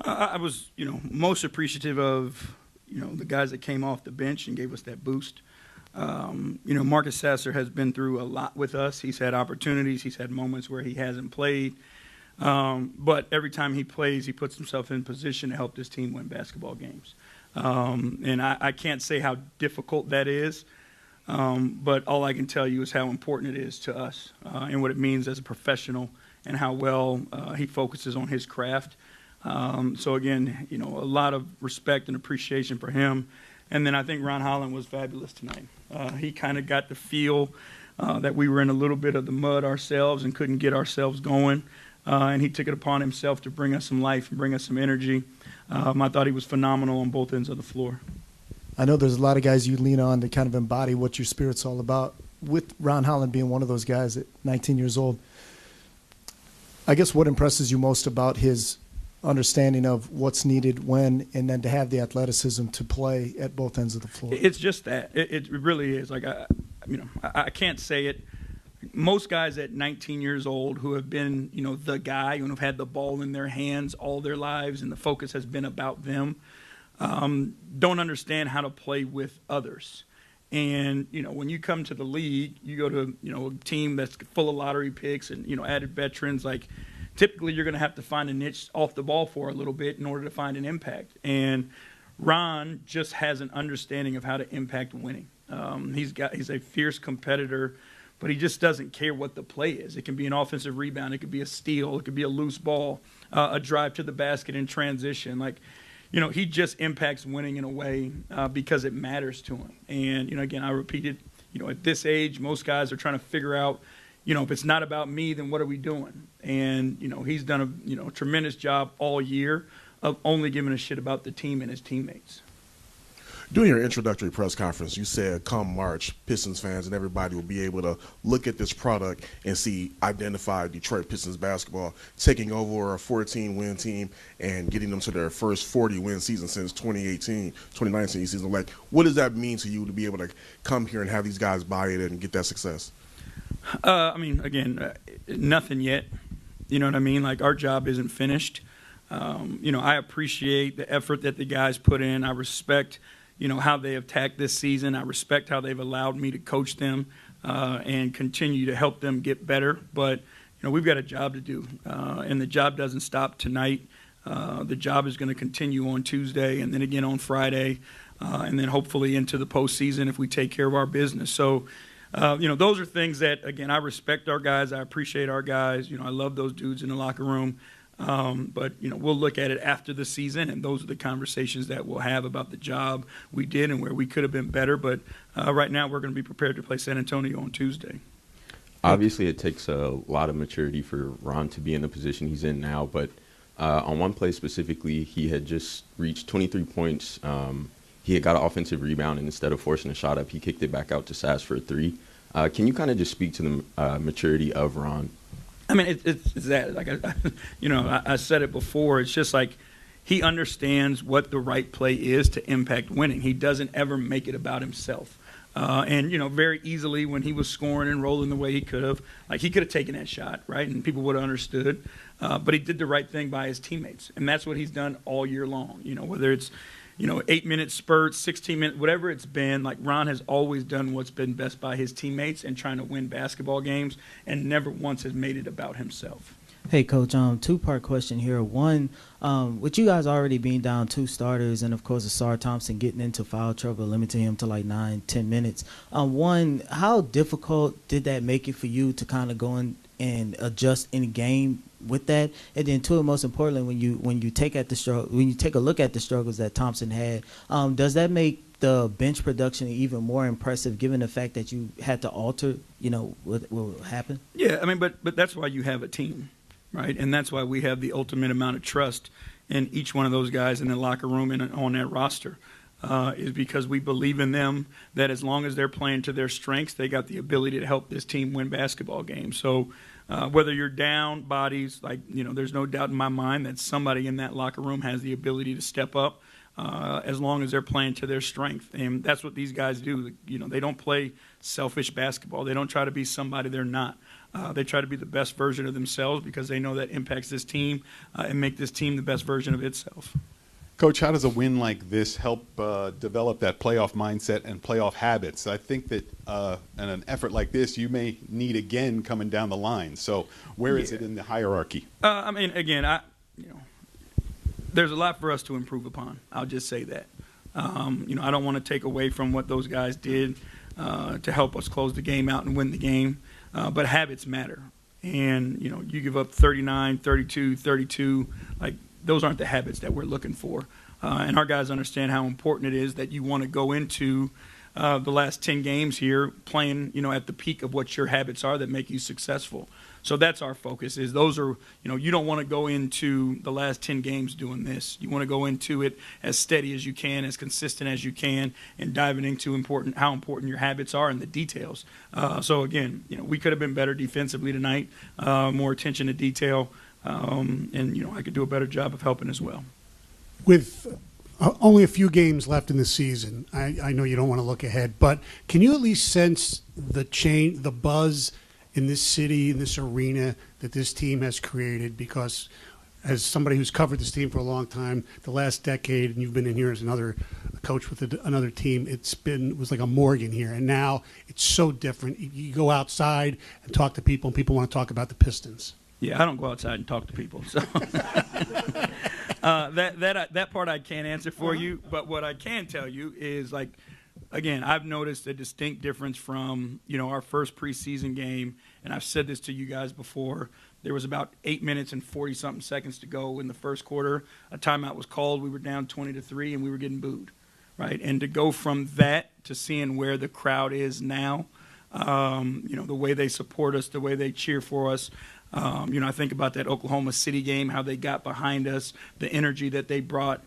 I was, most appreciative of, the guys that came off the bench and gave us that boost. Marcus Sasser has been through a lot with us. He's had opportunities. He's had moments where he hasn't played. But every time he plays, he puts himself in position to help this team win basketball games. And I can't say how difficult that is, but all I can tell you is how important it is to us and what it means as a professional and how well he focuses on his craft. So, again, a lot of respect and appreciation for him. And then I think Ron Holland was fabulous tonight. He kind of got the feel that we were in a little bit of the mud ourselves and couldn't get ourselves going. And he took it upon himself to bring us some life and bring us some energy. I thought he was phenomenal on both ends of the floor. I know there's a lot of guys you lean on to kind of embody what your spirit's all about, with Ron Holland being one of those guys at 19 years old. I guess what impresses you most about his understanding of what's needed when, and then to have the athleticism to play at both ends of the floor? It's just that. It really is. Like, I can't say it. Most guys at 19 years old who have been, the guy, who have had the ball in their hands all their lives and the focus has been about them, don't understand how to play with others. And, when you come to the league, you go to, a team that's full of lottery picks and, added veterans, like, typically you're going to have to find a niche off the ball for a little bit in order to find an impact. And Ron just has an understanding of how to impact winning. He's a fierce competitor, but he just doesn't care what the play is. It can be an offensive rebound. It could be a steal. It could be a loose ball, a drive to the basket in transition. Like, he just impacts winning in a way because it matters to him. And, again, I repeat it, at this age, most guys are trying to figure out, if it's not about me, then what are we doing? And, he's done a tremendous job all year of only giving a shit about the team and his teammates. During your introductory press conference, you said come March, Pistons fans and everybody will be able to look at this product and see identified Detroit Pistons basketball taking over a 14-win team and getting them to their first 40-win season since 2019 season. Like, what does that mean to you to be able to come here and have these guys buy it and get that success? Nothing yet. You know what I mean? Like, our job isn't finished. I appreciate the effort that the guys put in. I respect how they have attacked this season. I respect how they've allowed me to coach them and continue to help them get better. But, we've got a job to do, and the job doesn't stop tonight. The job is going to continue on Tuesday and then again on Friday, and then hopefully into the postseason if we take care of our business. So, those are things that, again, I respect our guys. I appreciate our guys. I love those dudes in the locker room. But, we'll look at it after the season, and those are the conversations that we'll have about the job we did and where we could have been better. But right now we're going to be prepared to play San Antonio on Tuesday. Obviously, it takes a lot of maturity for Ron to be in the position he's in now. But on one play specifically, he had just reached 23 points. He had got an offensive rebound, and instead of forcing a shot up, he kicked it back out to Sass for a three. Can you kind of just speak to the maturity of Ron? It's that, like, I said it before. It's just like he understands what the right play is to impact winning. He doesn't ever make it about himself. And very easily when he was scoring and rolling the way he could have, like, he could have taken that shot, right, and people would have understood. But he did the right thing by his teammates, and that's what he's done all year long. Whether it's 8-minute spurts, 16 minutes, whatever it's been, like, Ron has always done what's been best by his teammates and trying to win basketball games, and never once has made it about himself. Hey, Coach, two-part question here. One, with you guys already being down two starters and, of course, Asar Thompson getting into foul trouble, limiting him to like 9-10 minutes. One, how difficult did that make it for you to kind of go in and adjust in game with that? And then two, most importantly, when you take a look at the struggles that Thompson had, does that make the bench production even more impressive, given the fact that you had to alter, what will happen? Yeah, but that's why you have a team, right? And that's why we have the ultimate amount of trust in each one of those guys in the locker room and on that roster, is because we believe in them, that as long as they're playing to their strengths, they got the ability to help this team win basketball games. So whether you're down bodies, there's no doubt in my mind that somebody in that locker room has the ability to step up as long as they're playing to their strength. And that's what these guys do. They don't play selfish basketball. They don't try to be somebody they're not. They try to be the best version of themselves because they know that impacts this team and make this team the best version of itself. Coach, how does a win like this help develop that playoff mindset and playoff habits? I think that in an effort like this, you may need again coming down the line. So where is it in the hierarchy? Again, there's a lot for us to improve upon. I'll just say that. I don't want to take away from what those guys did to help us close the game out and win the game. But habits matter. And, you give up 39, 32, 32, those aren't the habits that we're looking for. And our guys understand how important it is that you want to go into the last 10 games here playing, at the peak of what your habits are that make you successful. So that's our focus is those are, you don't want to go into the last 10 games doing this. You want to go into it as steady as you can, as consistent as you can, and diving into how important your habits are and the details. So again, we could have been better defensively tonight, more attention to detail. And I could do a better job of helping as well. With only a few games left in the season, I know you don't want to look ahead, but can you at least sense the buzz in this city, in this arena that this team has created? Because as somebody who's covered this team for a long time, the last decade, and you've been in here as another coach with another team, it was like a Morgan here, and now it's so different. You go outside and talk to people, and people want to talk about the Pistons. Yeah, I don't go outside and talk to people. So that part I can't answer for you. But what I can tell you is, again, I've noticed a distinct difference from, our first preseason game. And I've said this to you guys before. There was about 8 minutes and 40-something seconds to go in the first quarter. A timeout was called. We were down 20-3, and we were getting booed, right? And to go from that to seeing where the crowd is now, the way they support us, the way they cheer for us, I think about that Oklahoma City game, how they got behind us, the energy that they brought.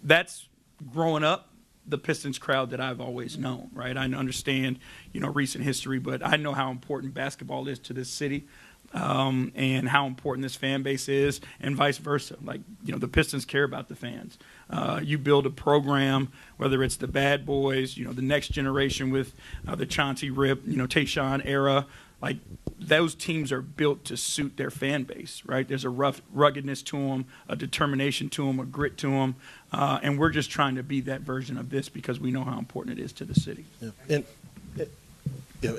That's growing up the Pistons crowd that I've always known, right? I understand, recent history, but I know how important basketball is to this city and how important this fan base is and vice versa. The Pistons care about the fans. You build a program, whether it's the Bad Boys, the next generation with the Chauncey Rip, Tayshaun era, those teams are built to suit their fan base, right? There's a ruggedness to them, a determination to them, a grit to them, and we're just trying to be that version of this because we know how important it is to the city. Yeah.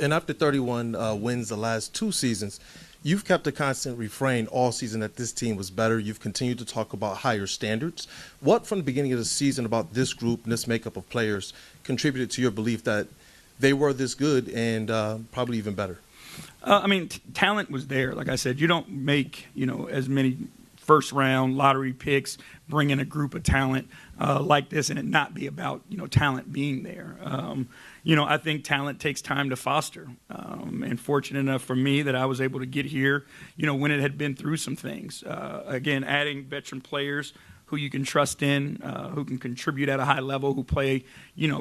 And after 31 wins the last 2 seasons, you've kept a constant refrain all season that this team was better. You've continued to talk about higher standards. What from the beginning of the season about this group and this makeup of players contributed to your belief that they were this good and probably even better? Talent was there. Like I said, you don't make, as many first-round lottery picks, bring in a group of talent like this and it not be about, talent being there. I think talent takes time to foster. And fortunate enough for me that I was able to get here, when it had been through some things. Again, adding veteran players who you can trust in, who can contribute at a high level, who play,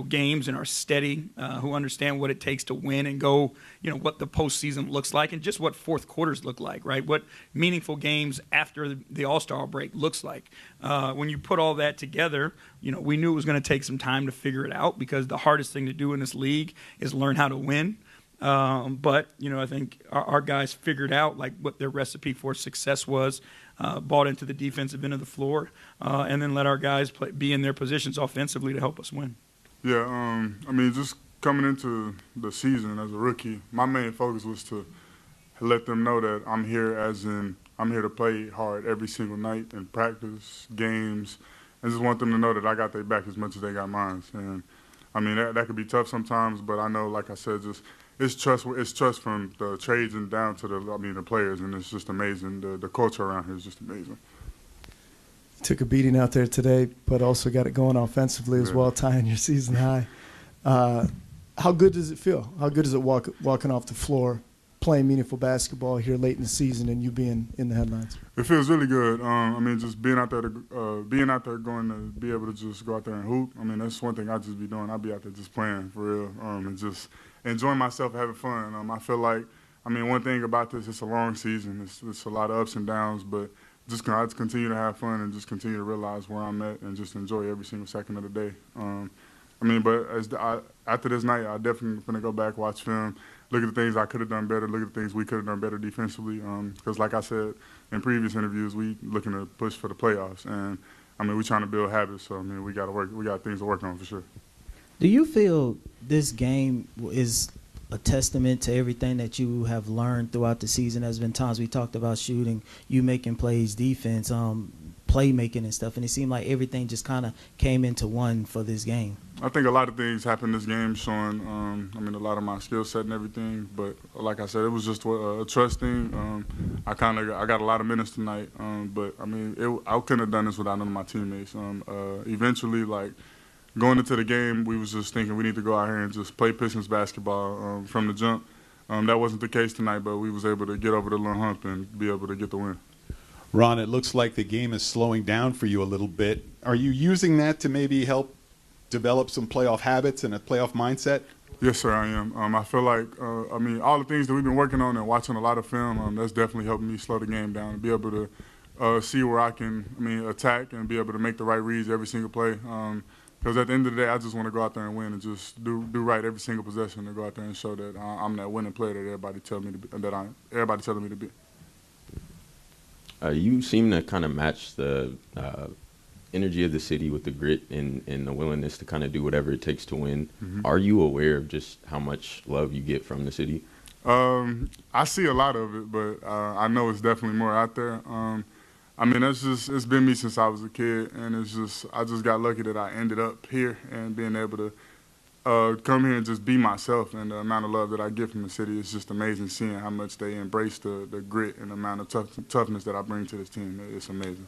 games and are steady, who understand what it takes to win and go, what the postseason looks like and just what fourth quarters look like, right? What meaningful games after the All-Star break looks like. When you put all that together, we knew it was going to take some time to figure it out because the hardest thing to do in this league is learn how to win. But I think our guys figured out what their recipe for success was, bought into the defensive end of the floor, and then let our guys be in their positions offensively to help us win. Yeah, just coming into the season as a rookie, my main focus was to let them know that I'm here I'm here to play hard every single night in practice, games, and just want them to know that I got their back as much as they got mine. And that could be tough sometimes, but I know, like I said, it's trust from the trades and down to the players, and it's just amazing. The culture around here is just amazing. Took a beating out there today, but also got it going offensively as well, tying your season high. How good does it feel? How good is it walking off the floor, playing meaningful basketball here late in the season, and you being in the headlines? It feels really good. Just being out there, going to be able to just go out there and hoop. That's one thing I just be doing. I be out there just playing for real, and just enjoying myself, having fun. I feel like, one thing about this, it's a long season. It's a lot of ups and downs, but I just continue to have fun and just continue to realize where I'm at and just enjoy every single second of the day. I mean, but after this night, I definitely gonna go back, watch film, look at the things I could have done better, look at the things we could have done better defensively. Because like I said in previous interviews, we looking to push for the playoffs, and I mean, we trying to build habits. So I mean, we got things to work on for sure. Do you feel this game is a testament to everything that you have learned throughout the season? There's been times we talked about shooting, you making plays, defense, playmaking and stuff, and it seemed like everything just kind of came into one for this game. I think a lot of things happened this game, showing a lot of my skill set and everything. But like I said, it was just a trust thing. I got a lot of minutes tonight, but I mean, I couldn't have done this without none of my teammates. Eventually, like going into the game, we was just thinking we need to go out here and just play Pistons basketball from the jump. That wasn't the case tonight, but we was able to get over the little hump and be able to get the win. Ron, it looks like the game is slowing down for you a little bit. Are you using that to maybe help develop some playoff habits and a playoff mindset? Yes, sir, I am. I feel like, all the things that we've been working on and watching a lot of film, that's definitely helping me slow the game down and be able to see where I can, attack and be able to make the right reads every single play. Because at the end of the day, I just want to go out there and win and just do right every single possession and go out there and show that I'm that winning player that everybody telling me to be. You seem to kind of match the energy of the city with the grit and the willingness to kind of do whatever it takes to win. Mm-hmm. Are you aware of just how much love you get from the city? I see a lot of it, but I know it's definitely more out there. It's been me since I was a kid, and I just got lucky that I ended up here and being able to come here and just be myself, and the amount of love that I get from the city is just amazing, seeing how much they embrace the grit and the amount of toughness that I bring to this team. It's amazing.